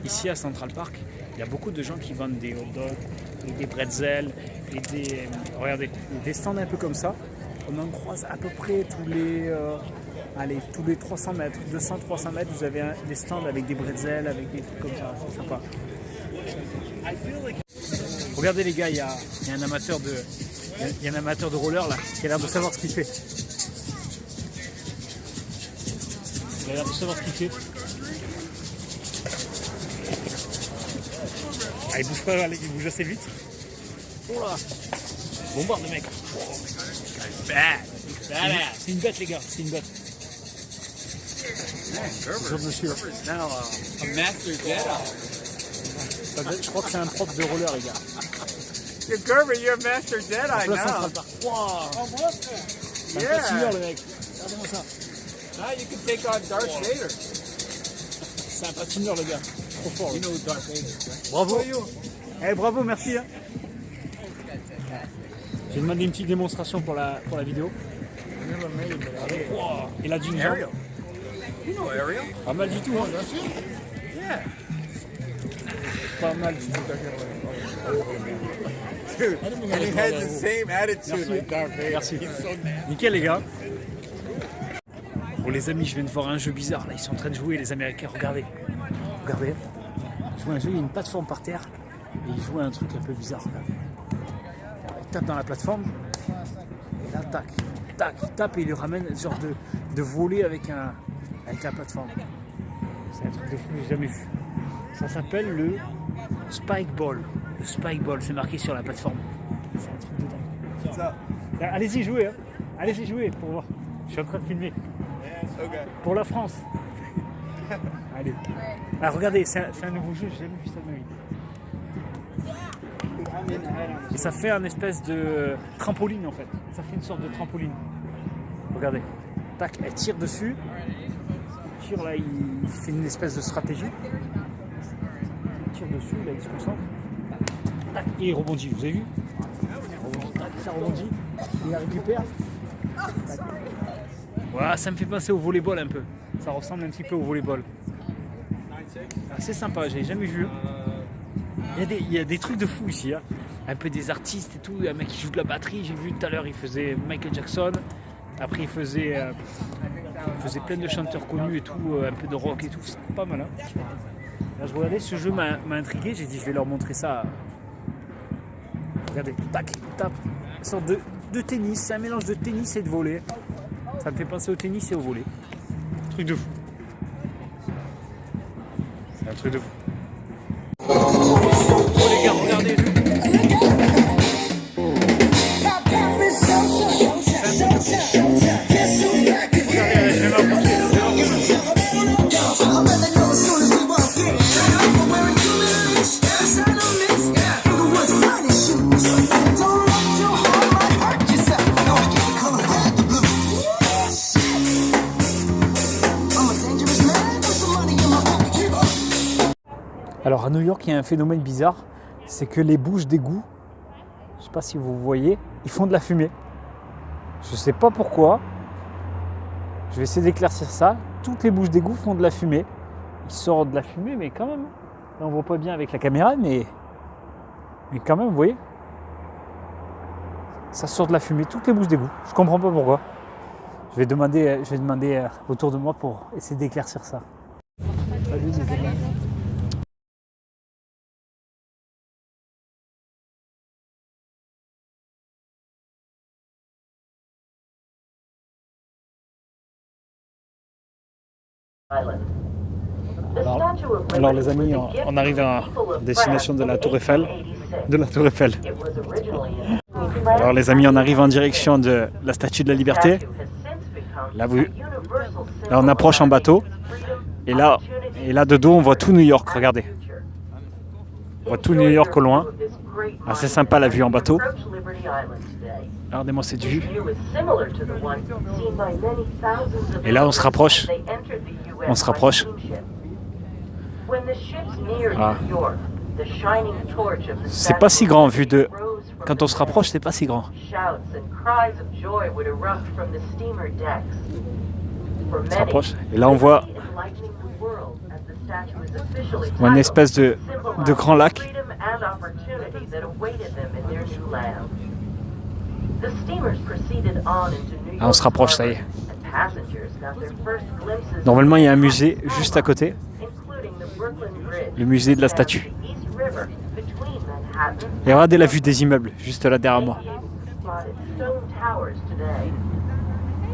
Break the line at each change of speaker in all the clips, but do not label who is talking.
ici à Central Park, il y a beaucoup de gens qui vendent des hot dogs, et des pretzels, et des, regardez, des stands un peu comme ça. On en croise à peu près tous les 300 mètres, 200-300 mètres, vous avez des stands avec des pretzels, avec des trucs comme ça, c'est sympa. Regardez les gars, il y a un amateur de roller là, qui a l'air de savoir ce qu'il fait. Il a l'air de savoir ce qu'il fait. Ah, il bouge pas, il bouge assez vite. Oh là, bombarde le mec. C'est une bête les gars, c'est une bête. Monsieur. Je crois que c'est un prof de roller les gars.
You're Gerber, you're a master Jedi now.
Wow. C'est un patineur le mec. Regardez-moi ça.
Now you can take on Darth Vader.
C'est un patineur le gars. Trop fort.
You know who Darth Vader is, right?
Bravo. Bravo, merci. Hein. J'ai demandé une petite démonstration pour la vidéo. Wow. Et la d'une jambe.
You know Ariel?
Pas mal du tout, hein.
Yeah.
Pas mal du tout.
Dude, and he has the same attitude like Darth Vader.
Merci.
He's so nasty.
Nickel les gars. Bon les amis, je viens de voir un jeu bizarre. Là, ils sont en train de jouer les Américains. Regardez. Regardez. Ils jouent un jeu, il y a une plateforme par terre. Et ils jouent un truc un peu bizarre. Regardez. Ils tapent dans la plateforme. Et là, tac. Tac. Ils tapent et ils lui ramènent ce genre de voler avec la plateforme. C'est un truc de fou que j'ai jamais vu. Ça s'appelle le Spike Ball. Le Spike Ball, c'est marqué sur la plateforme. C'est un truc de dingue.
Ça.
Allez-y jouer, hein. Allez-y jouer pour voir. Je suis en train de filmer.
Okay.
Pour la France. Allez. Ah, regardez, c'est un nouveau jeu, j'ai jamais vu ça de ma vie. Et ça fait un espèce de trampoline en fait. Ça fait une sorte de trampoline. Regardez. Tac, elle tire dessus. Il tire là, il fait une espèce de stratégie. Il tire dessus, là il se concentre. Tac, et il rebondit, vous avez vu? Tac, ça rebondit. Il la récupère. Tac. Voilà, ça me fait penser au volleyball un peu. Ça ressemble un petit peu au volleyball. C'est sympa, j'ai jamais vu. Il y a des trucs de fou ici. Hein. Un peu des artistes et tout. Un mec qui joue de la batterie. J'ai vu tout à l'heure, il faisait Michael Jackson. Après, il faisait plein de chanteurs connus et tout. Un peu de rock et tout. C'est pas mal. Hein. Là, je regardais, ce jeu m'a intrigué. J'ai dit, je vais leur montrer ça. Regardez, tac, il tape. Une sorte de tennis. C'est un mélange de tennis et de volley. Ça me fait penser au tennis et au volley. Truc de fou. C'est un truc de fou. Oh les gars, regardez. Regardez, je vais m'approcher. Alors à New York, il y a un phénomène bizarre, c'est que les bouches d'égout, je ne sais pas si vous voyez, ils font de la fumée. Je ne sais pas pourquoi, je vais essayer d'éclaircir ça. Toutes les bouches d'égout font de la fumée. Ils sortent de la fumée, mais quand même, là on ne voit pas bien avec la caméra, mais quand même, vous voyez, ça sort de la fumée, toutes les bouches d'égout. Je ne comprends pas pourquoi. Je vais demander autour de moi pour essayer d'éclaircir ça. Salut les amis. Alors les amis, on arrive à destination de la Tour Eiffel. Alors les amis, on arrive en direction de la Statue de la Liberté. Là on approche en bateau. Et là de dos, on voit tout New York, regardez. On voit tout New York au loin. Assez sympa la vue en bateau. Regardez-moi cette vue. Et là on se rapproche. Ah. C'est pas si grand vu de... Quand on se rapproche, c'est pas si grand. On se rapproche. Et là, on voit une espèce de grand lac. Ah, on se rapproche, ça y est. Normalement, il y a un musée juste à côté. Le musée de la statue. Et regardez la vue des immeubles, juste là derrière moi.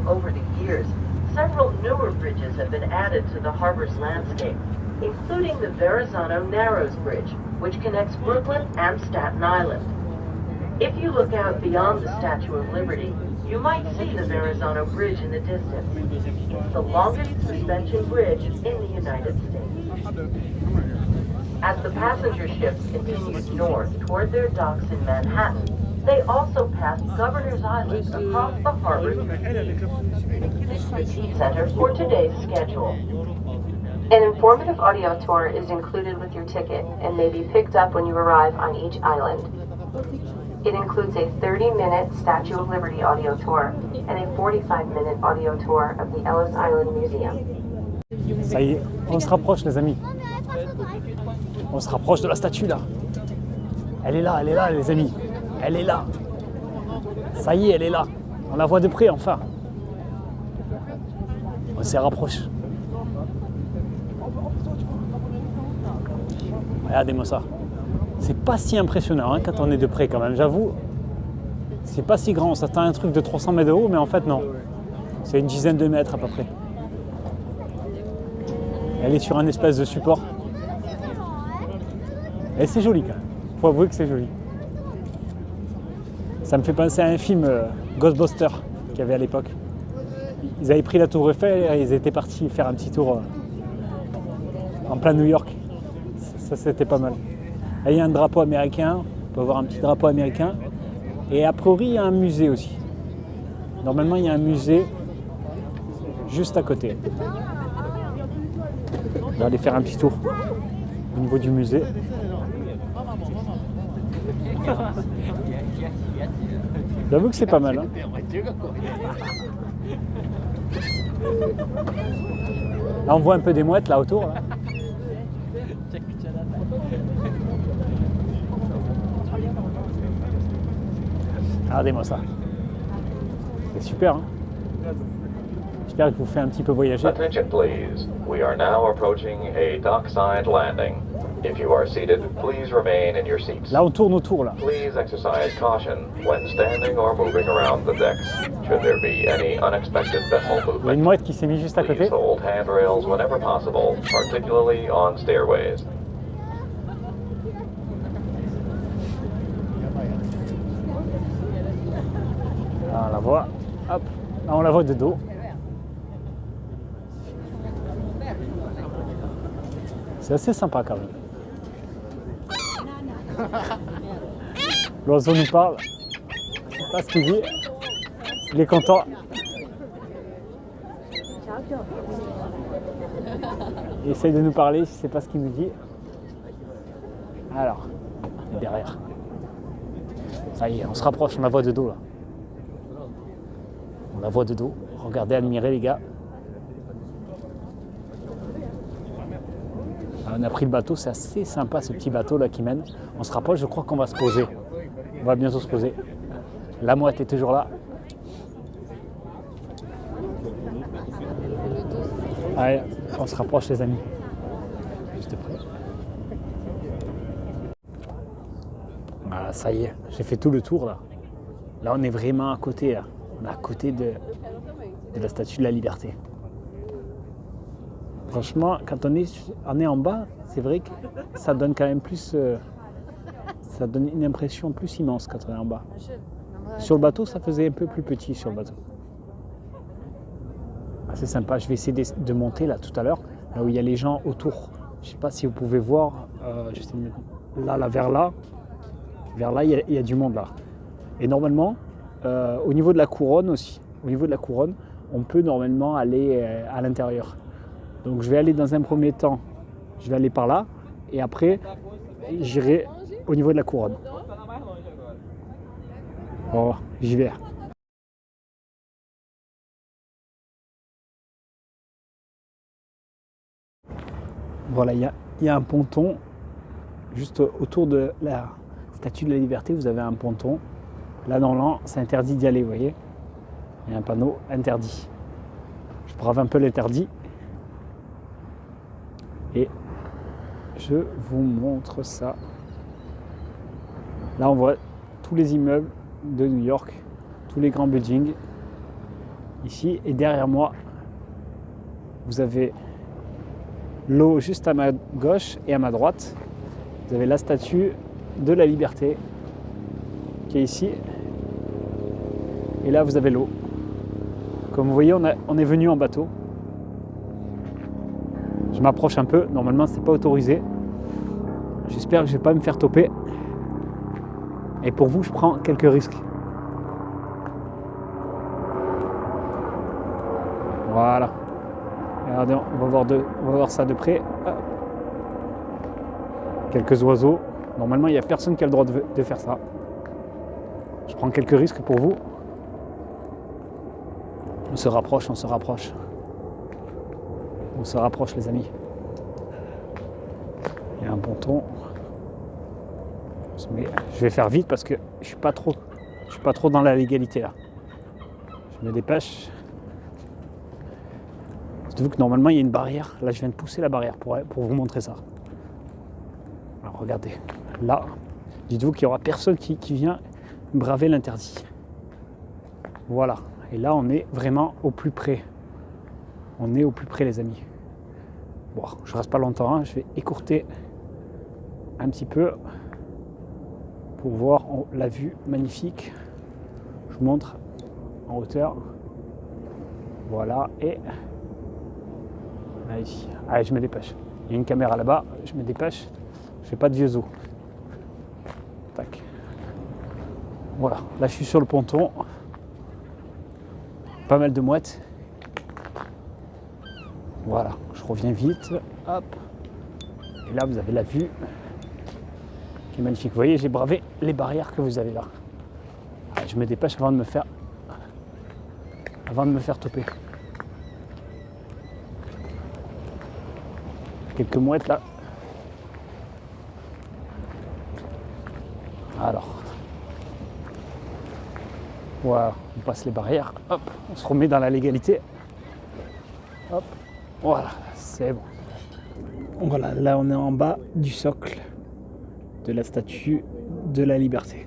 Over the years, several newer bridges have been added to the harbor's landscape, including the Verrazano Narrows Bridge, which connects Brooklyn and Staten Island. If you look out beyond the Statue of Liberty, you might see the Verrazano Bridge in the distance. It's the longest suspension bridge in the United States. As the passenger ships continued north toward their docks in Manhattan, they also passed Governor's Island across the harbor. This is the center for today's schedule.
An informative audio tour is included with your ticket and may be picked up when you arrive on each island. It includes a 30-minute Statue of Liberty audio tour and a 45-minute audio tour of the Ellis Island Museum.
Ça y est, on se rapproche les amis. On se rapproche de la statue là. Elle est là les amis. Elle est là. Ça y est, elle est là. On la voit de près enfin. On s'y rapproche. Regardez-moi ça. C'est pas si impressionnant hein, quand on est de près quand même, j'avoue. C'est pas si grand. On s'attend à un truc de 300 mètres de haut, mais en fait non. C'est une dizaine de mètres à peu près. Elle est sur un espèce de support. Et c'est joli quand même. Faut avouer que c'est joli. Ça me fait penser à un film Ghostbusters qu'il y avait à l'époque. Ils avaient pris la Tour Eiffel et ils étaient partis faire un petit tour en plein New York. Ça c'était pas mal. Là, il y a un drapeau américain, on peut voir un petit drapeau américain. Et a priori il y a un musée aussi. Normalement il y a un musée juste à côté. On va aller faire un petit tour au niveau du musée. J'avoue que c'est pas mal. Hein. Là on voit un peu des mouettes là autour. Là. Regardez-moi ça. C'est super. Hein. J'espère que vous fait un petit peu voyager.
Attention please. We are now approaching a dockside landing. If you are seated, please remain in your seats.
Là on tourne autour là.
Please exercise caution when standing or moving around the decks. Should there be any unexpected vessel
Il y a une
movement,
mouette qui s'est mise juste à côté.
please hold handrails whenever possible, particularly on stairways.
Là, on la voit. Hop. Là on la voit de dos. C'est assez sympa quand même. L'oiseau nous parle. Je sais pas ce qu'il dit. Il est content. Il essaye de nous parler, je ne sais pas ce qu'il nous dit. Alors, il est derrière. Ça y est, on se rapproche, on la voit de dos là. On la voit de dos. Regardez, admirez les gars. On a pris le bateau, c'est assez sympa ce petit bateau là qui mène. On se rapproche, je crois qu'on va se poser. On va bientôt se poser. La mouette est toujours là. Allez, on se rapproche les amis. Juste près. Voilà, ça y est, j'ai fait tout le tour là. Là on est vraiment à côté là. On est à côté de la Statue de la Liberté. Franchement, quand on est en bas, c'est vrai que ça donne quand même plus... ça donne une impression plus immense quand on est en bas. Sur le bateau, ça faisait un peu plus petit sur le bateau. Ah, c'est sympa, je vais essayer de monter là tout à l'heure, là où il y a les gens autour. Je ne sais pas si vous pouvez voir, là, vers là, il y a du monde là. Et normalement, au niveau de la couronne aussi, on peut normalement aller à l'intérieur. Donc je vais aller dans un premier temps, je vais aller par là, et après j'irai au niveau de la couronne. Oh, j'y vais. Voilà, il y a un ponton juste autour de la Statue de la Liberté. Vous avez un ponton. Là, dans l'an, c'est interdit d'y aller, vous voyez. Il y a un panneau interdit. Je brave un peu l'interdit. Et je vous montre ça. Là, on voit tous les immeubles de New York, tous les grands buildings ici. Et derrière moi, vous avez l'eau juste à ma gauche et à ma droite. Vous avez la statue de la Liberté qui est ici. Et là, vous avez l'eau. Comme vous voyez, on est venu en bateau. Je m'approche un peu. Normalement, c'est pas autorisé. J'espère que je vais pas me faire toper. Et pour vous, je prends quelques risques. Voilà. Regardez, on va voir ça de près. Hop. Quelques oiseaux. Normalement, il n'y a personne qui a le droit de faire ça. Je prends quelques risques pour vous. On se rapproche, on se rapproche. On se rapproche, les amis. Il y a un ponton. Mais je vais faire vite parce que je suis pas trop dans la légalité là. Je me dépêche. Dites-vous que normalement il y a une barrière. Là, je viens de pousser la barrière pour vous montrer ça. Alors regardez, là, dites-vous qu'il n'y aura personne qui vient braver l'interdit. Voilà. Et là, on est vraiment au plus près. On est au plus près, les amis. Bon, je reste pas longtemps, hein. Je vais écourter un petit peu pour voir la vue magnifique. Je vous montre en hauteur. Voilà, et là, ici. Allez, je me dépêche. Il y a une caméra là-bas, je me dépêche. Je fais pas de vieux os. Tac. Voilà, là je suis sur le ponton. Pas mal de mouettes. Voilà, je reviens vite. Hop. Et là, vous avez la vue qui est magnifique. Vous voyez, j'ai bravé les barrières que vous avez là. Allez, je me dépêche avant de me faire toper. Quelques mouettes là. Alors. Voilà, on passe les barrières. Hop, on se remet dans la légalité. Hop. Voilà, c'est bon. Voilà, là on est en bas du socle de la statue de la Liberté.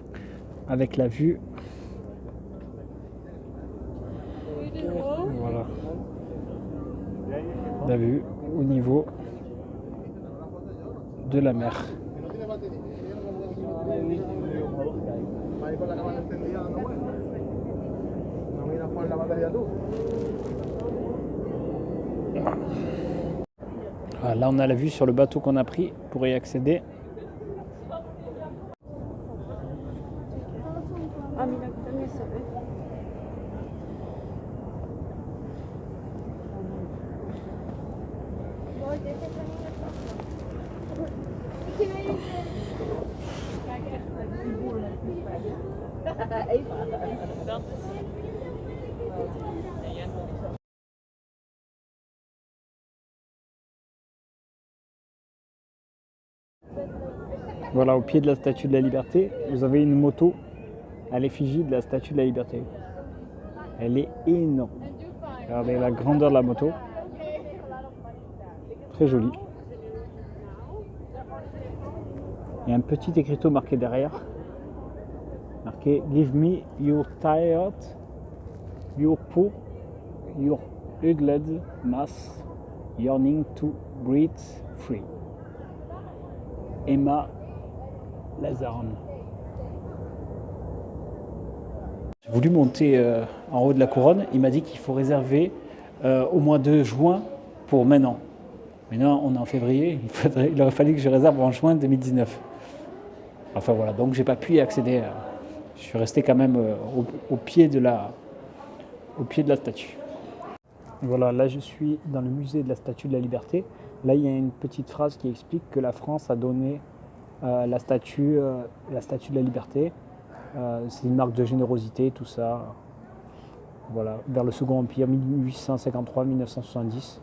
Avec la vue. Voilà. La vue au niveau de la mer. Voilà, là on a la vue sur le bateau qu'on a pris pour y accéder. Voilà, au pied de la Statue de la Liberté, vous avez une moto à l'effigie de la Statue de la Liberté. Elle est énorme. Regardez la grandeur de la moto. Très jolie. Il y a un petit écriteau marqué derrière. Marqué « Give me your tired, your poor, your ugly mass, yearning to breathe free. » Emma Lazarne. J'ai voulu monter en haut de la couronne. Il m'a dit qu'il faut réserver au mois de juin pour maintenant. Maintenant, on est en février. Il aurait fallu que je réserve en juin 2019. Enfin voilà, donc j'ai pas pu y accéder. Je suis resté quand même au pied de la statue. Voilà, là je suis dans le musée de la Statue de la Liberté. Là, il y a une petite phrase qui explique que la France a donné la statue de la Liberté. C'est une marque de générosité, tout ça. Voilà, vers le Second Empire, 1853-1970.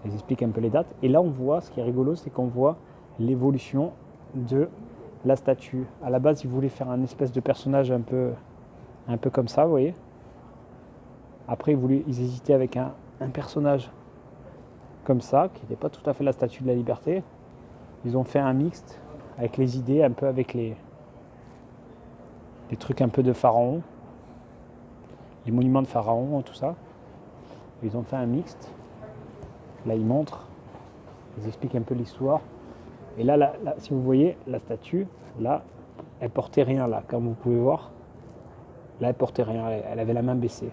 Ils expliquent un peu les dates. Et là, on voit, ce qui est rigolo, c'est qu'on voit l'évolution de la statue. À la base, ils voulaient faire un espèce de personnage un peu comme ça, vous voyez. Après, ils hésitaient avec un personnage comme ça, qui n'était pas tout à fait la statue de la liberté. Ils ont fait un mixte avec les idées, un peu avec les trucs un peu de pharaon, les monuments de pharaon, tout ça. Ils ont fait un mixte. Là, ils montrent, ils expliquent un peu l'histoire. Et là, si vous voyez, la statue, là, elle portait rien, là, comme vous pouvez voir. Là, elle portait rien, elle avait la main baissée.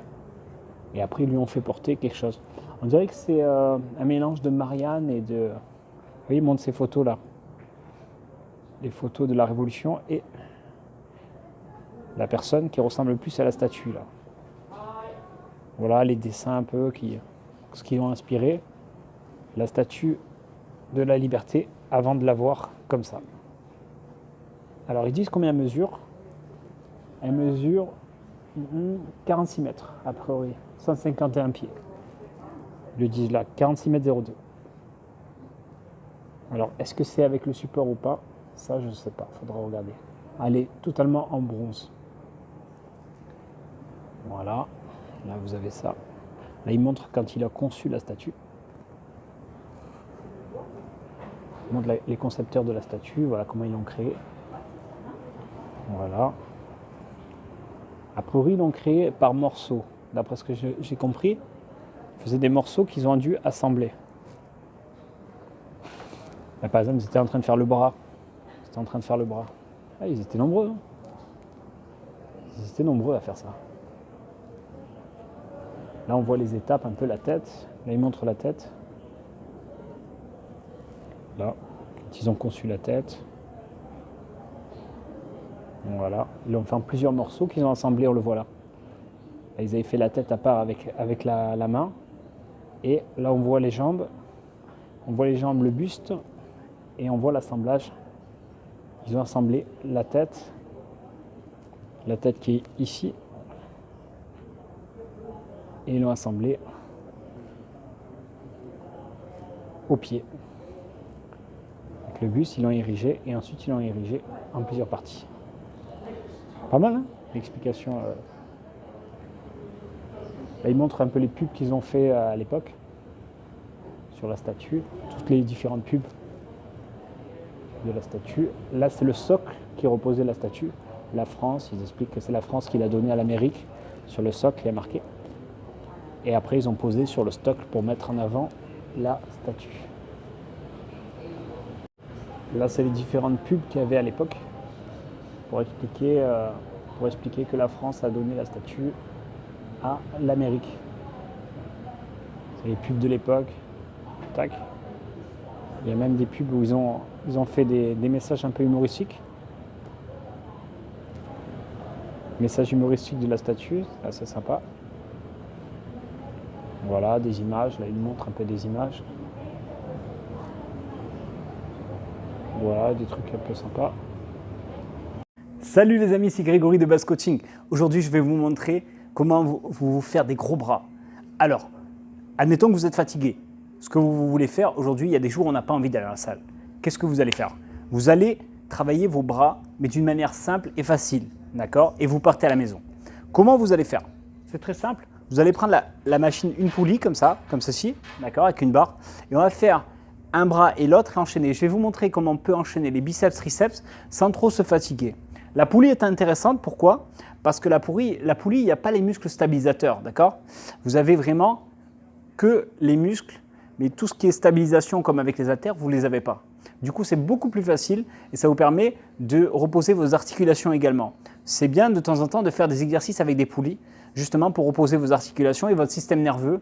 Et après, ils lui ont fait porter quelque chose. On dirait que c'est un mélange de Marianne et de... Vous voyez, ils montrent ces photos là. Les photos de la Révolution et la personne qui ressemble le plus à la statue là. Voilà les dessins un peu ce qui ont inspiré la statue de la liberté avant de la voir comme ça. Alors ils disent combien elle mesure. Elle mesure 46 mètres a priori, 151 pieds. Ils le disent là, 46 mètres 02. Alors est-ce que c'est avec le support ou pas? Ça je ne sais pas, faudra regarder. Elle est totalement en bronze. Voilà, là vous avez ça. Là il montre quand il a conçu la statue. Il montre les concepteurs de la statue, voilà comment ils l'ont créée. Voilà. A priori ils l'ont créé par morceaux. D'après ce que j'ai compris, ils faisaient des morceaux qu'ils ont dû assembler. Là, par exemple, ils étaient en train de faire le bras. Ah, ils étaient nombreux. Hein. Ils étaient nombreux à faire ça. Là, on voit les étapes, un peu la tête. Là, ils montrent la tête. Là, quand ils ont conçu la tête. Voilà. Ils l'ont fait en plusieurs morceaux qu'ils ont assemblés, on le voit là. Là, ils avaient fait la tête à part avec la main. Et là, on voit les jambes. On voit les jambes, le buste. Et on voit l'assemblage. Ils ont assemblé la tête qui est ici, et ils l'ont assemblé au pied. Avec le buste, ils l'ont érigé, et ensuite ils l'ont érigé en plusieurs parties. Pas mal, hein, l'explication. Là, ils montrent un peu les pubs qu'ils ont fait à l'époque sur la statue, toutes les différentes pubs de la statue. Là, c'est le socle qui reposait la statue. La France, ils expliquent que c'est la France qui l'a donné à l'Amérique. Sur le socle, il y a marqué. Et après, ils ont posé sur le socle pour mettre en avant la statue. Là, c'est les différentes pubs qu'il y avait à l'époque pour expliquer que la France a donné la statue à l'Amérique. C'est les pubs de l'époque. Tac. Il y a même des pubs où ils ont fait des messages un peu humoristiques. Message humoristique de la statue, c'est sympa. Voilà, des images. Là, ils montrent un peu des images. Voilà, des trucs un peu sympas. Salut les amis, c'est Grégory de Base Coaching. Aujourd'hui, je vais vous montrer comment vous faire des gros bras. Alors, admettons que vous êtes fatigué. Ce que vous voulez faire aujourd'hui, il y a des jours où on n'a pas envie d'aller à la salle. Qu'est-ce que vous allez faire? Vous allez travailler vos bras, mais d'une manière simple et facile, d'accord? Et vous partez à la maison. Comment vous allez faire? C'est très simple. Vous allez prendre la machine, une poulie comme ça, comme ceci, d'accord, avec une barre, et on va faire un bras et l'autre et enchaîner. Je vais vous montrer comment on peut enchaîner les biceps, triceps sans trop se fatiguer. La poulie est intéressante, pourquoi? Parce que la poulie, il n'y a pas les muscles stabilisateurs, d'accord? Vous avez vraiment que les muscles. Mais tout ce qui est stabilisation comme avec les haltères, vous ne les avez pas. Du coup, c'est beaucoup plus facile et ça vous permet de reposer vos articulations également. C'est bien de temps en temps de faire des exercices avec des poulies, justement pour reposer vos articulations et votre système nerveux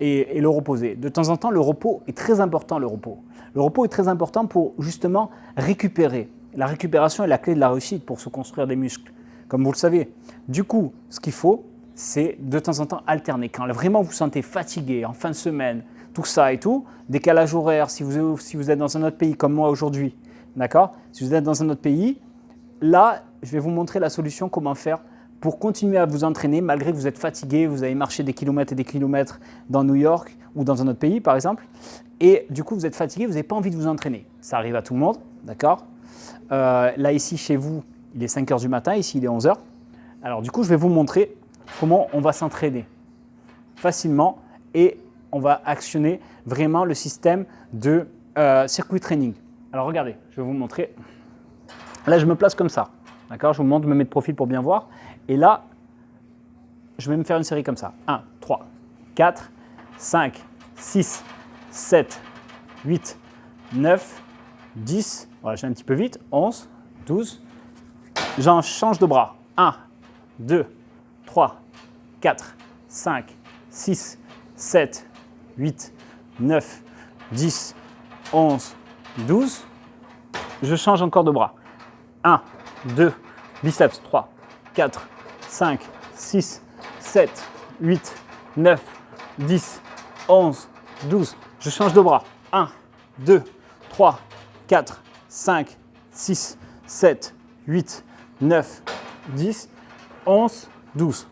et le reposer. De temps en temps, le repos est très important, le repos. Le repos est très important pour justement récupérer. La récupération est la clé de la réussite pour se construire des muscles, comme vous le savez. Du coup, ce qu'il faut, c'est de temps en temps alterner. Quand vraiment vous vous sentez fatigué en fin de semaine, tout ça et tout, décalage horaire, si vous êtes dans un autre pays comme moi aujourd'hui, d'accord? Si vous êtes dans un autre pays, là, je vais vous montrer la solution, comment faire pour continuer à vous entraîner malgré que vous êtes fatigué, vous avez marché des kilomètres et des kilomètres dans New York ou dans un autre pays, par exemple. Et du coup, vous êtes fatigué, vous n'avez pas envie de vous entraîner. Ça arrive à tout le monde, d'accord? Là, ici, chez vous, il est 5 heures du matin. Ici, il est 11 heures. Alors, du coup, je vais vous montrer comment on va s'entraîner facilement et on va actionner vraiment le système de circuit training. Alors, regardez, je vais vous montrer. Là, je me place comme ça, d'accord? Je vous montre, je me mets de profil pour bien voir. Et là, je vais me faire une série comme ça. 1, 3, 4, 5, 6, 7, 8, 9, 10. Voilà, je vais un petit peu vite. 11, 12. J'en change de bras. 1, 2, 3, 4, 5, 6, 7, 8, 9, 10, 11, 12. Je change encore de bras. 1, 2, biceps, 3, 4, 5, 6, 7, 8, 9, 10, 11, 12. Je change de bras. 1, 2, 3, 4, 5, 6, 7, 8, 9, 10, 11, 12.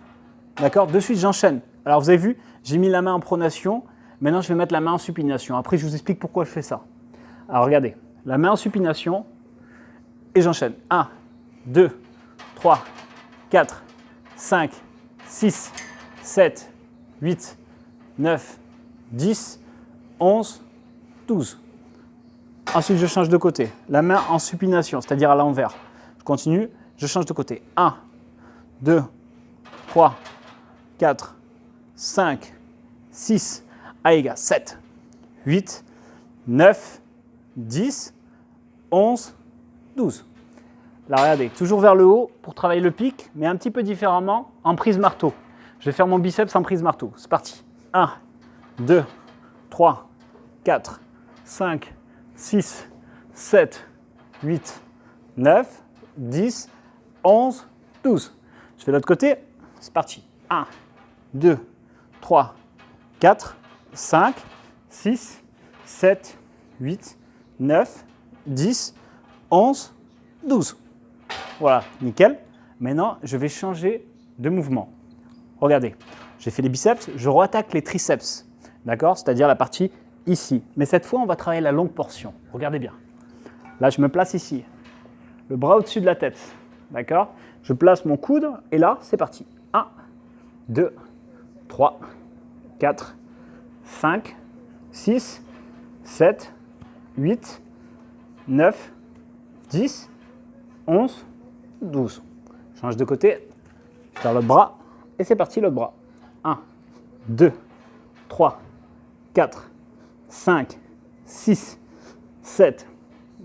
D'accord? De suite, j'enchaîne. Alors, vous avez vu, j'ai mis la main en pronation. Maintenant, je vais mettre la main en supination. Après, je vous explique pourquoi je fais ça. Alors, regardez. La main en supination et j'enchaîne. 1, 2, 3, 4, 5, 6, 7, 8, 9, 10, 11, 12. Ensuite, je change de côté. La main en supination, c'est-à-dire à l'envers. Je continue, je change de côté. 1, 2, 3, 4, 5, 6, allez gars, 7, 8, 9, 10, 11, 12. Là, regardez, toujours vers le haut pour travailler le pic, mais un petit peu différemment en prise marteau. Je vais faire mon biceps en prise marteau. C'est parti. 1, 2, 3, 4, 5, 6, 7, 8, 9, 10, 11, 12. Je fais l'autre côté. C'est parti. 1, 2, 3, 4, 5, 6, 7, 8, 9, 10, 11, 12. Voilà, nickel. Maintenant, je vais changer de mouvement. Regardez, j'ai fait les biceps, je re-attaque les triceps. D'accord? C'est-à-dire la partie ici. Mais cette fois, on va travailler la longue portion. Regardez bien. Là, je me place ici. Le bras au-dessus de la tête. D'accord? Je place mon coude et là, c'est parti. 1, 2, 3, 4, 5, 6, 7, 8, 9, 10, 11, 12. Change de côté. Faire l'autre bras. Et c'est parti, l'autre bras. 1, 2, 3, 4, 5, 6, 7,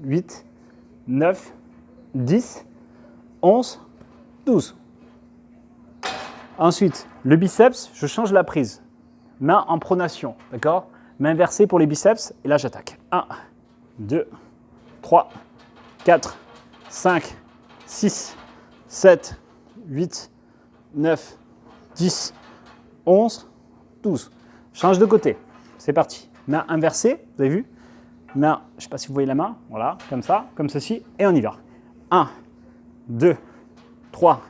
8, 9, 10, 11, 12. Ensuite, le biceps, je change la prise. Main en pronation, d'accord? Main inversée pour les biceps, et là j'attaque. 1, 2, 3, 4, 5, 6, 7, 8, 9, 10, 11, 12. Change de côté. C'est parti. Main inversée, vous avez vu? Main, je ne sais pas si vous voyez la main, voilà, comme ça, comme ceci, et on y va. 1, 2, 3,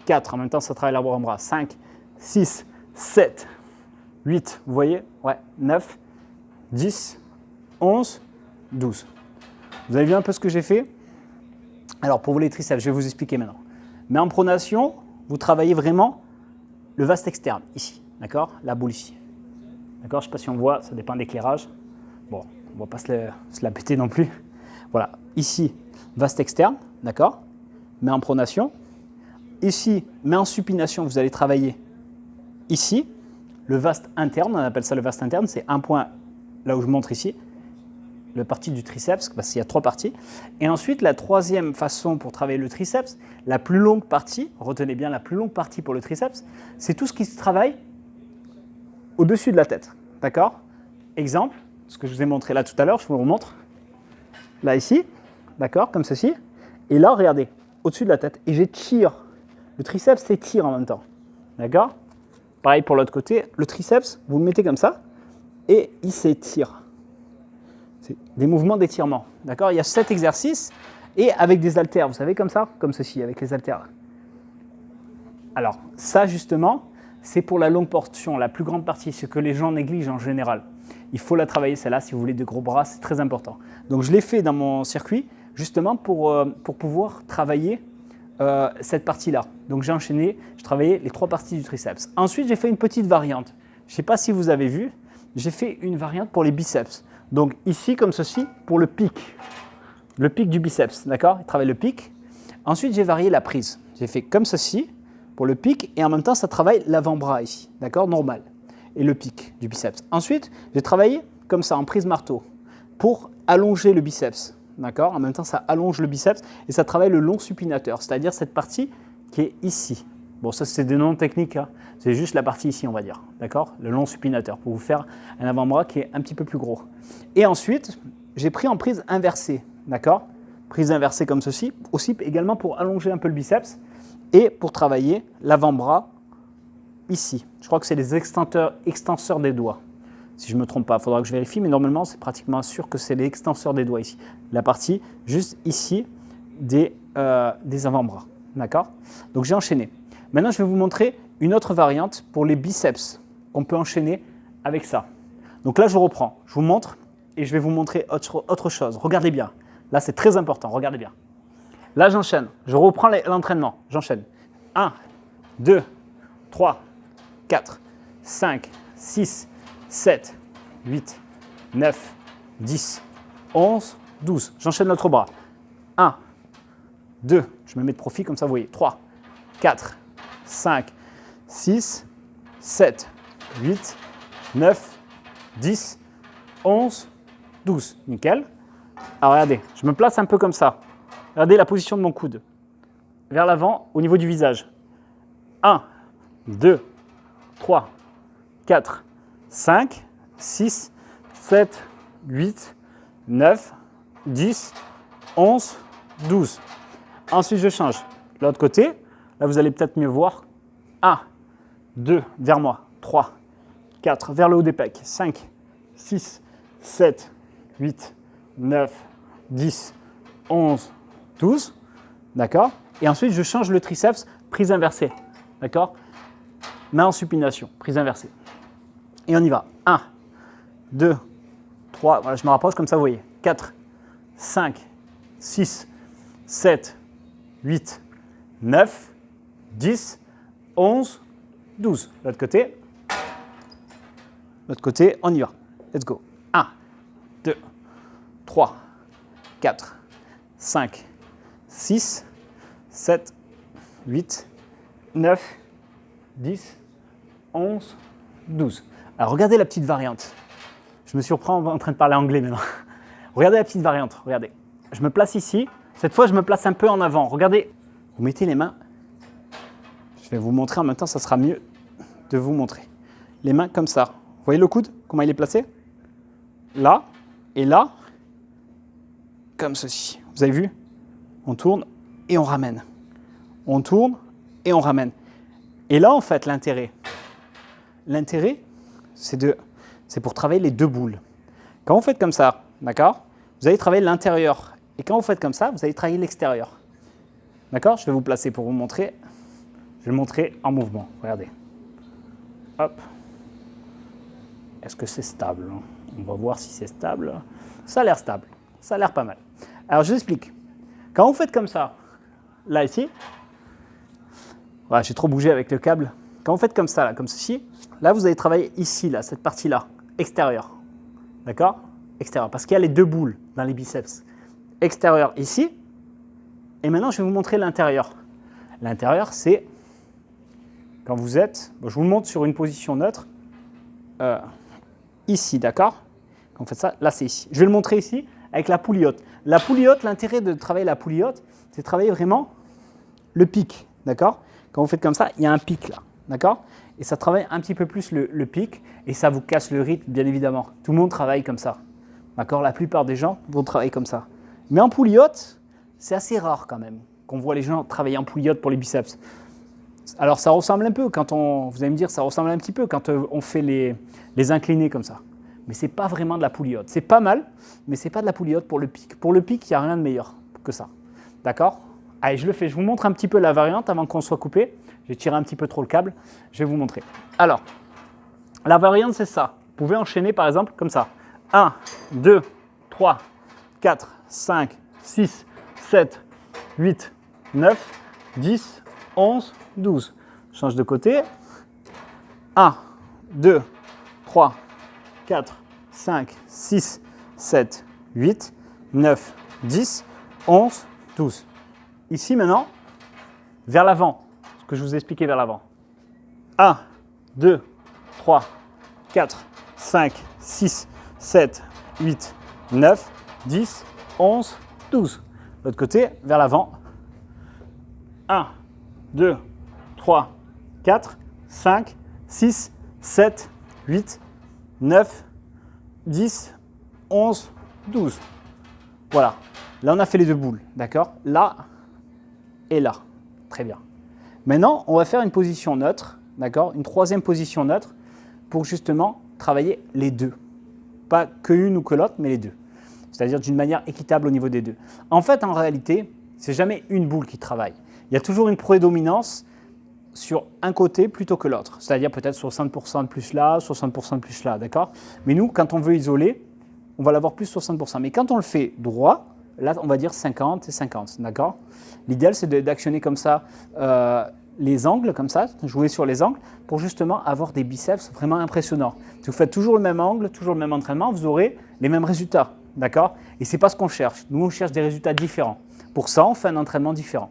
4, en même temps ça travaille l'avant-bras, 5, 6, 7, 8, vous voyez? Ouais, 9, 10, 11, 12. Vous avez vu un peu ce que j'ai fait? Alors pour vous les triceps, je vais vous expliquer maintenant. Mais en pronation, vous travaillez vraiment le vaste externe, ici, d'accord? La boule ici. D'accord? Je ne sais pas si on voit, ça dépend de l'éclairage. Bon, on ne va pas se la péter non plus. Voilà, ici, vaste externe, d'accord? Mais en pronation. Ici, mais en supination, vous allez travailler ici. Le vaste interne, on appelle ça le vaste interne, c'est un point, là où je montre ici, le partie du triceps, parce qu'il y a 3 parties. Et ensuite, la troisième façon pour travailler le triceps, la plus longue partie, retenez bien la plus longue partie pour le triceps, c'est tout ce qui se travaille au-dessus de la tête. D'accord? Exemple, ce que je vous ai montré là tout à l'heure, je vous le remontre. Là, ici, d'accord, comme ceci. Et là, regardez, au-dessus de la tête. Et j'étire. Le triceps s'étire en même temps. D'accord? Pareil pour l'autre côté. Le triceps, vous le mettez comme ça et il s'étire. C'est des mouvements d'étirement. D'accord? Il y a 7 exercices et avec des haltères. Vous savez, comme ça? Comme ceci, avec les haltères. Alors, ça, justement, c'est pour la longue portion, la plus grande partie, ce que les gens négligent en général. Il faut la travailler celle-là si vous voulez de gros bras, c'est très important. Donc je l'ai fait dans mon circuit justement pour pouvoir travailler cette partie-là. Donc j'ai enchaîné, je travaillais les 3 parties du triceps. Ensuite j'ai fait une petite variante. Je ne sais pas si vous avez vu, j'ai fait une variante pour les biceps. Donc ici comme ceci pour le pic du biceps, d'accord? Il travaille le pic. Ensuite j'ai varié la prise. J'ai fait comme ceci pour le pic et en même temps ça travaille l'avant-bras ici, d'accord? Normal. Et le pic du biceps. Ensuite, j'ai travaillé comme ça en prise marteau pour allonger le biceps, d'accord? En même temps, ça allonge le biceps et ça travaille le long supinateur, c'est-à-dire cette partie qui est ici. Bon, ça c'est des noms techniques, hein. C'est juste la partie ici, on va dire, d'accord? Le long supinateur pour vous faire un avant-bras qui est un petit peu plus gros. Et ensuite, j'ai pris en prise inversée, d'accord? Prise inversée comme ceci, aussi également pour allonger un peu le biceps et pour travailler l'avant-bras ici. Je crois que c'est les extenseurs des doigts. Si je ne me trompe pas, il faudra que je vérifie, mais normalement, c'est pratiquement sûr que c'est les extenseurs des doigts ici. La partie juste ici des avant-bras. D'accord? Donc, j'ai enchaîné. Maintenant, je vais vous montrer une autre variante pour les biceps qu'on peut enchaîner avec ça. Donc là, je reprends. Je vous montre et je vais vous montrer autre chose. Regardez bien. Là, c'est très important. Regardez bien. Là, j'enchaîne. Je reprends l'entraînement. J'enchaîne. 1, 2, 3, 4, 5, 6, 7, 8, 9, 10, 11, 12. J'enchaîne l'autre bras. 1, 2, je me mets de profil comme ça, vous voyez. 3, 4, 5, 6, 7, 8, 9, 10, 11, 12. Nickel. Alors regardez, je me place un peu comme ça. Regardez la position de mon coude. Vers l'avant au niveau du visage. 1, 2, 3, 4, 5, 6, 7, 8, 9, 10, 11, 12. Ensuite, je change. L'autre côté, là, vous allez peut-être mieux voir. 1, 2, vers moi. 3, 4, vers le haut des pecs. 5, 6, 7, 8, 9, 10, 11, 12. D'accord? Et ensuite, je change le triceps, prise inversée. D'accord? Main en supination, prise inversée. Et on y va. 1, 2, 3, voilà, je me rapproche comme ça, vous voyez. 4, 5, 6, 7, 8, 9, 10, 11, 12. L'autre côté. L'autre côté, on y va. Let's go. 1, 2, 3, 4, 5, 6, 7, 8, 9, 10, 11, 12. Alors regardez la petite variante. Je me surprends en train de parler anglais maintenant. Regardez la petite variante, regardez. Je me place ici. Cette fois, je me place un peu en avant. Regardez, vous mettez les mains. Je vais vous montrer en même temps, ça sera mieux de vous montrer. Les mains comme ça. Vous voyez le coude, comment il est placé? Là et là, comme ceci. Vous avez vu? On tourne et on ramène. On tourne et on ramène. Et là, en fait, l'intérêt, c'est pour travailler les deux boules. Quand vous faites comme ça, d'accord, vous allez travailler l'intérieur. Et quand vous faites comme ça, vous allez travailler l'extérieur. D'accord? Je vais vous placer pour vous montrer. Je vais le montrer en mouvement. Regardez. Hop. Est-ce que c'est stable? On va voir si c'est stable. Ça a l'air stable. Ça a l'air pas mal. Alors, je vous explique. Quand vous faites comme ça, là, ici, voilà, j'ai trop bougé avec le câble. Quand vous faites comme ça, là, comme ceci, là, vous allez travailler ici, là, cette partie-là, extérieure. D'accord? Extérieur. Parce qu'il y a les deux boules dans les biceps. Extérieur ici. Et maintenant, je vais vous montrer l'intérieur. L'intérieur, c'est quand vous êtes, bon, je vous le montre sur une position neutre, ici, d'accord? Quand vous faites ça, là, c'est ici. Je vais le montrer ici avec la pouliote. La pouliote, l'intérêt de travailler la pouliote, c'est de travailler vraiment le pic, d'accord? Quand vous faites comme ça, il y a un pic là, d'accord? Et ça travaille un petit peu plus le pic et ça vous casse le rythme, bien évidemment. Tout le monde travaille comme ça, d'accord? La plupart des gens vont travailler comme ça. Mais en pouliote, c'est assez rare quand même qu'on voit les gens travailler en pouliote pour les biceps. Alors ça ressemble un peu quand vous allez me dire, ça ressemble un petit peu quand on fait les inclinés comme ça. Mais ce n'est pas vraiment de la pouliote. C'est pas mal, mais ce n'est pas de la pouliote pour le pic. Pour le pic, il n'y a rien de meilleur que ça. D'accord? Allez, je le fais. Je vous montre un petit peu la variante avant qu'on soit coupé. J'ai tiré un petit peu trop le câble. Je vais vous montrer. Alors, la variante, c'est ça. Vous pouvez enchaîner, par exemple, comme ça. 1, 2, 3, 4, 5, 6, 7, 8, 9, 10, 11, 12. Change de côté. 1, 2, 3, 4, 5, 6, 7, 8, 9, 10, 11, 12. Ici, maintenant, vers l'avant. Ce que je vous ai expliqué vers l'avant. 1, 2, 3, 4, 5, 6, 7, 8, 9, 10, 11, 12. L'autre côté, vers l'avant. 1, 2, 3, 4, 5, 6, 7, 8, 9, 10, 11, 12. Voilà. Là, on a fait les deux boules. D'accord? Là et là. Très bien. Maintenant, on va faire une position neutre. D'accord? Une troisième position neutre pour justement travailler les deux. Pas que une ou que l'autre, mais les deux. C'est-à-dire d'une manière équitable au niveau des deux. En fait, en réalité, c'est jamais une boule qui travaille. Il y a toujours une prédominance sur un côté plutôt que l'autre. C'est-à-dire peut-être 60% de plus là, 60% de plus là, d'accord? Mais nous, quand on veut isoler, on va l'avoir plus 60%. Mais quand on le fait droit, là, on va dire 50 et 50, d'accord? L'idéal, c'est d'actionner comme ça les angles, comme ça, jouer sur les angles, pour justement avoir des biceps vraiment impressionnants. Si vous faites toujours le même angle, toujours le même entraînement, vous aurez les mêmes résultats, d'accord? Et ce n'est pas ce qu'on cherche. Nous, on cherche des résultats différents. Pour ça, on fait un entraînement différent.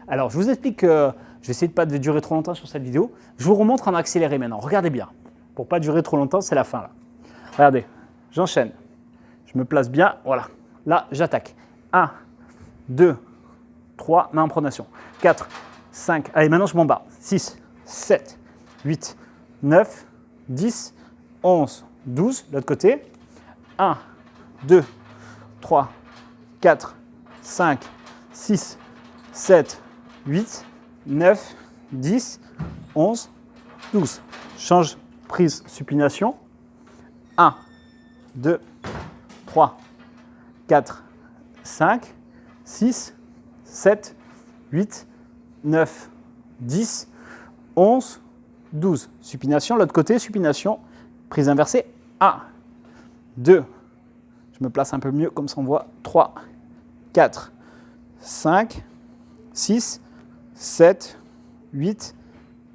Alors, je vous explique que je vais essayer de ne pas durer trop longtemps sur cette vidéo. Je vous remontre en accéléré maintenant. Regardez bien. Pour ne pas durer trop longtemps, c'est la fin là. Regardez, j'enchaîne. Je me place bien, voilà. Là, j'attaque. 1, 2, 3, main en pronation. 4, 5, allez, maintenant je m'en bats. 6, 7, 8, 9, 10, 11, 12. L'autre côté. 1, 2, 3, 4, 5, 6, 7, 8, 9, 10, 11, 12. Change prise supination. 1, 2, 3, 4, 5, 6, 7, 8, 9, 10, 11, 12. Supination, l'autre côté, supination, prise inversée. 1, 2, je me place un peu mieux comme ça on voit. 3, 4, 5, 6, 7, 8,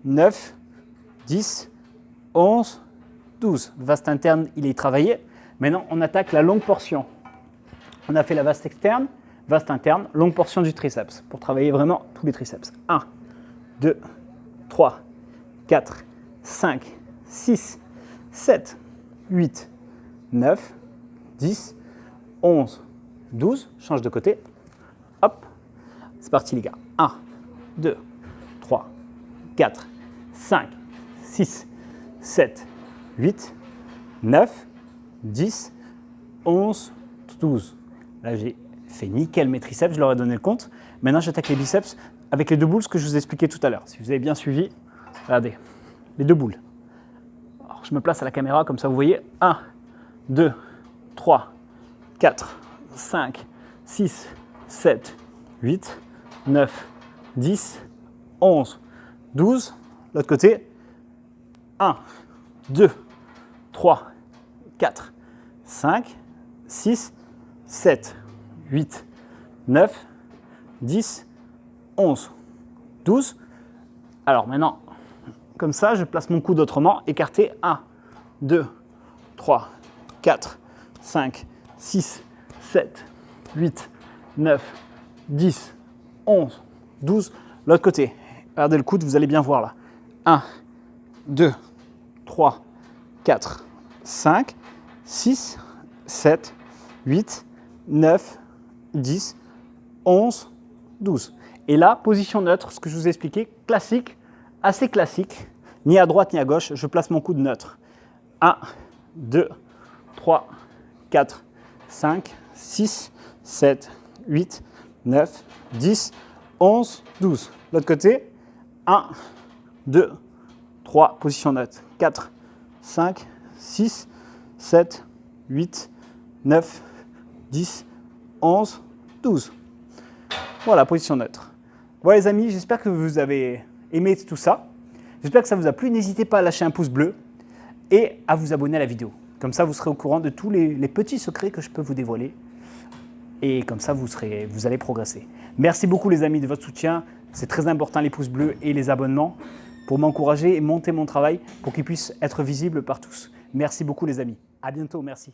9, 10, 11, 12. Le vaste interne, il est travaillé. Maintenant, on attaque la longue portion. On a fait la vaste externe, vaste interne, longue portion du triceps pour travailler vraiment tous les triceps. 1, 2, 3, 4, 5, 6, 7, 8, 9, 10, 11, 12. Change de côté. Hop. C'est parti les gars. 1, 2, 3, 4, 5, 6, 7, 8, 9, 10, 11, 12. Là, j'ai fait nickel mes triceps, je leur ai donné le compte. Maintenant, j'attaque les biceps avec les deux boules, ce que je vous ai expliqué tout à l'heure. Si vous avez bien suivi, regardez, les deux boules. Alors, je me place à la caméra, comme ça vous voyez. 1, 2, 3, 4, 5, 6, 7, 8, 9, 10, 11, 12. L'autre côté. 1, 2, 3, 4, 5, 6, 7, 8, 9, 10, 11, 12. Alors maintenant, comme ça, je place mon coude autrement, écarté. 1, 2, 3, 4, 5, 6, 7, 8, 9, 10, 11, 12. L'autre côté. Regardez le coude, vous allez bien voir là. 1, 2, 3, 4, 5, 6, 7, 8, 9, 10, 11, 12. Et là, position neutre, ce que je vous ai expliqué, classique, assez classique, ni à droite ni à gauche, je place mon coude neutre. 1, 2, 3, 4, 5, 6, 7, 8, 9, 10, 11, 12. L'autre côté, 1, 2, 3, position neutre, 4, 5, 6, 7, 8, 9, 10, 11, 12. Voilà, position neutre. Voilà les amis, j'espère que vous avez
aimé tout ça. J'espère que ça vous a plu. N'hésitez pas à lâcher un pouce bleu et à vous abonner à la vidéo. Comme ça, vous serez au courant de tous les petits secrets que je peux vous dévoiler. Et comme ça, vous allez progresser. Merci beaucoup les amis de votre soutien. C'est très important les pouces bleus et les abonnements pour m'encourager et monter mon travail pour qu'il puisse être visible par tous. Merci beaucoup les amis. À bientôt, merci.